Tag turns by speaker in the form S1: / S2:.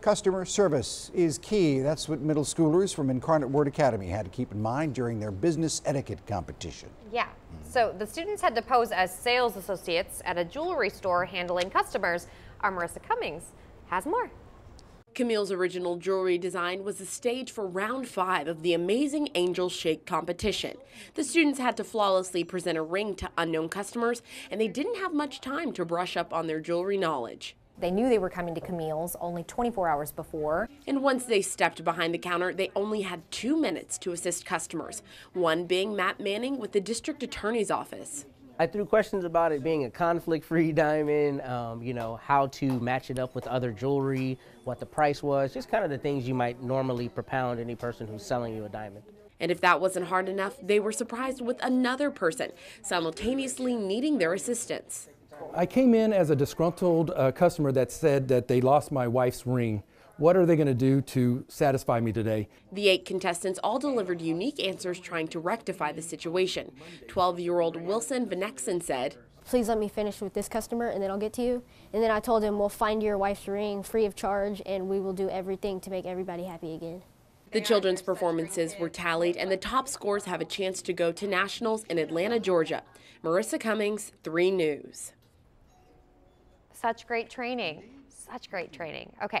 S1: Customer service is key. That's what middle schoolers from Incarnate Word Academy had to keep in mind during their business etiquette competition.
S2: Yeah, so the students had to pose as sales associates at a jewelry store handling customers. Our Marissa Cummings has more.
S3: Camille's original jewelry design was the stage for round 5 of the Amazing Angel Shake competition. The students had to flawlessly present a ring to unknown customers, and they didn't have much time to brush up on their jewelry knowledge.
S2: They knew they were coming to Camille's only 24 hours before.
S3: And once they stepped behind the counter, they only had 2 minutes to assist customers, one being Matt Manning with the district attorney's office.
S4: I threw questions about it being a conflict-free diamond, how to match it up with other jewelry, what the price was, just kind of the things you might normally propound any person who's selling you a diamond.
S3: And if that wasn't hard enough, they were surprised with another person simultaneously needing their assistance.
S5: I came in as a disgruntled customer that said that they lost my wife's ring. What are they going to do to satisfy me today?
S3: The 8 contestants all delivered unique answers trying to rectify the situation. 12-year-old Wilson Venexon said,
S6: "Please let me finish with this customer and then I'll get to you." And then I told him, "We'll find your wife's ring free of charge and we will do everything to make everybody happy again."
S3: The children's performances were tallied and the top scores have a chance to go to nationals in Atlanta, Georgia. Marissa Cummings, 3 News.
S2: Such great training. Such great training. Okay.